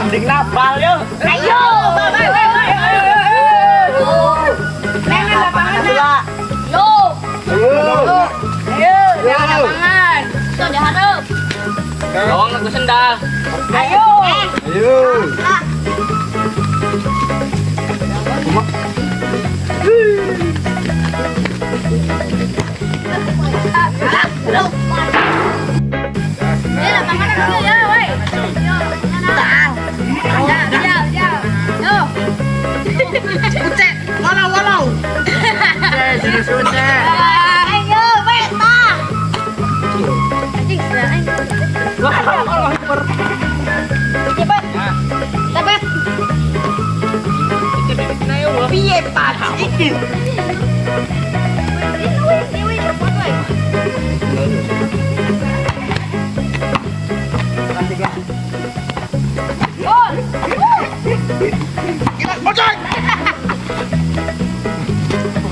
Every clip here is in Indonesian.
Mending nabal yuk. Ayo. Neng lapangan. Yo. Ayo, jangan lapangan. Sudah harap. Tolong aku sendal. Ayo. Ayo. Lapangan dulu ya, woi. Walau. Ayo, beta. Cepat. Cepat. Piye, Pak? Iki.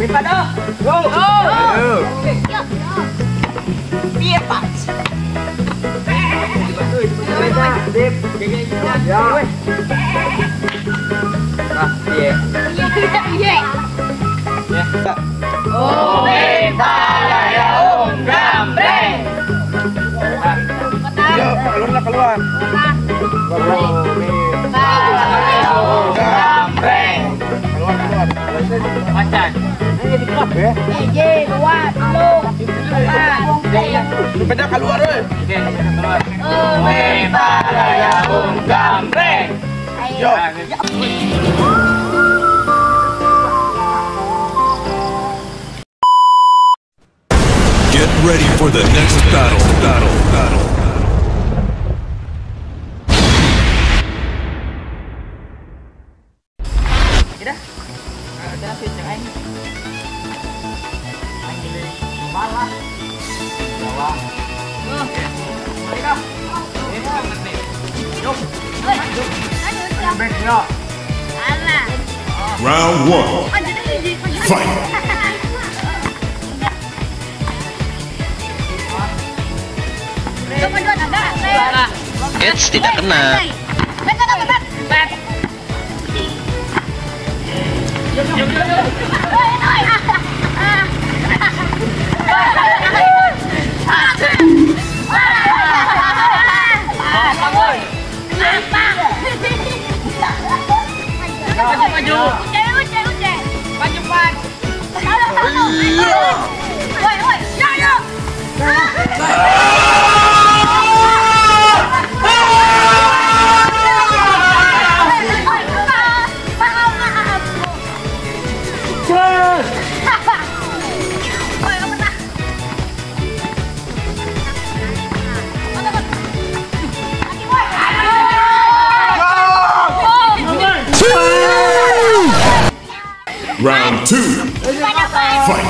Pada. Go. Piye, Pak? Ya. Nah, piye? Piye. Palaya gambreng. Yo, keluar. Gambreng. Keluar. Macan. Ini di klub ya. Kuat, lu. Sepeda keluar oi. Oke, keluar. Palaya gambreng. Yo. Get ready for the next battle. Round 1. Fight. Eits, tidak kena. Maju. Maju, Pak. Woi. Ya. Round 2. Fight.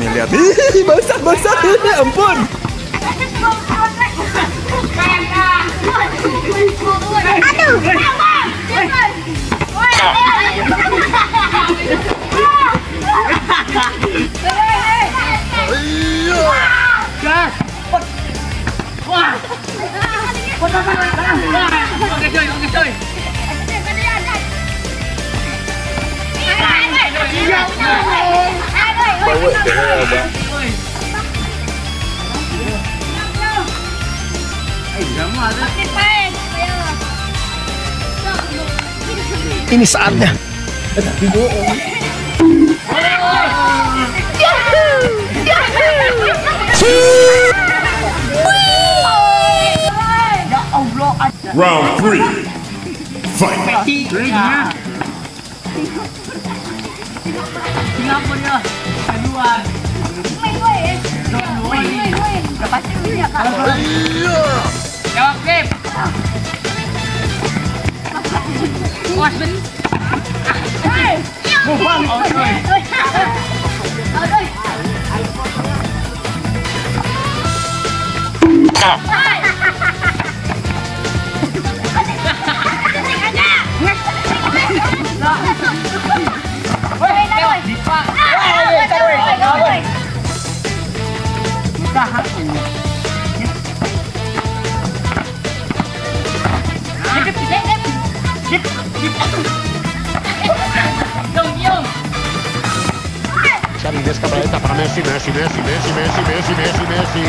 Nih lihat, ih basah, ampun. Aduh, Ini saatnya. Round 3. Fight. Kenapa dia? Keluar. Jawab, Kim. Puas ben. Challenges caballeta para Messi, Messi, Messi, Messi, Messi, Messi, Messi, Messi.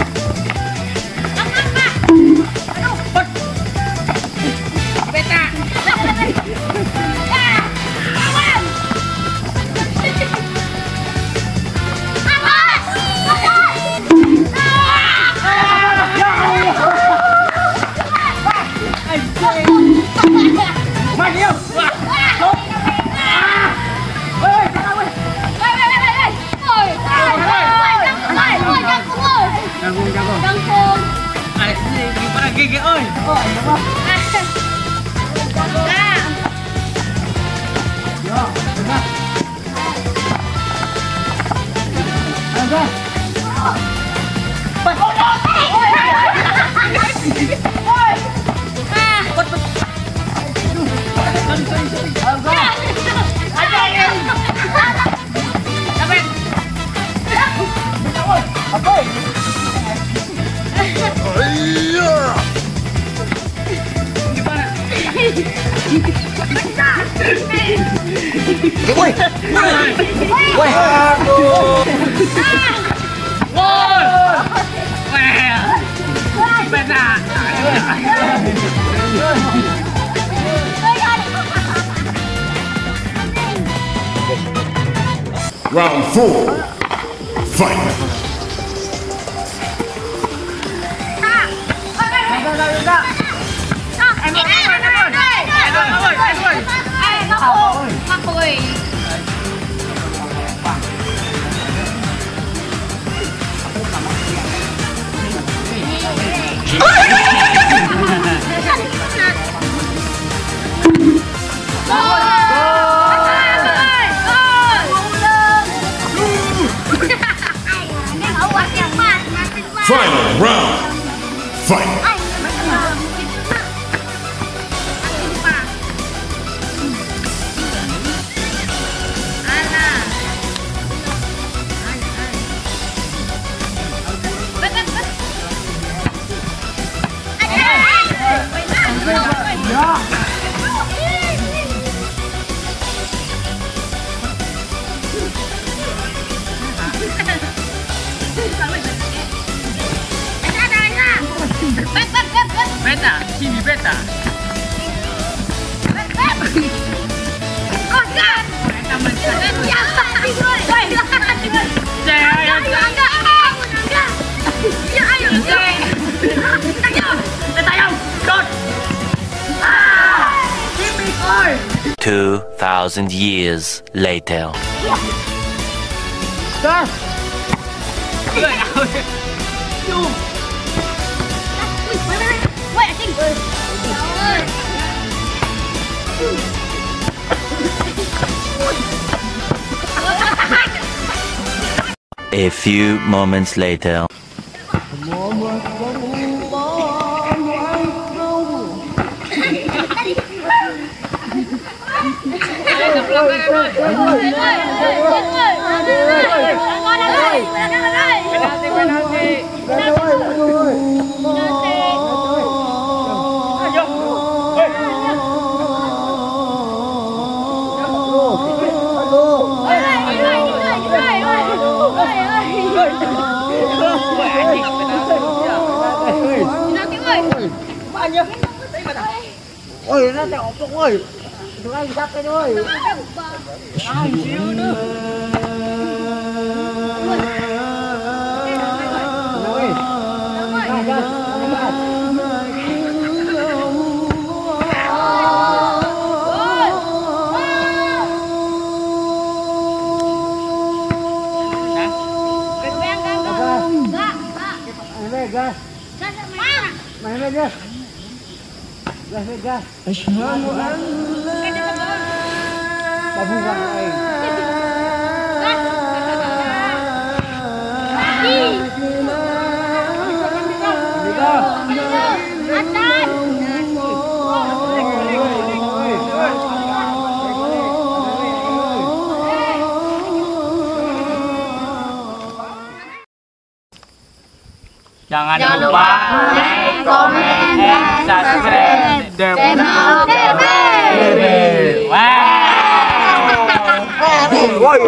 Gigi ơi. Round 4. Fight. Final round. Fight. Beta, sini beta. Two 2,000 years later. A few moments later. Ôi nó chạy ốc ơi. Chúng anh sắp cái thôi. Mày về chưa? Về chưa? Bà vui vàng này. Đi cơ. Jangan lupa like, comment, and subscribe Demon TV. Wow. Ôi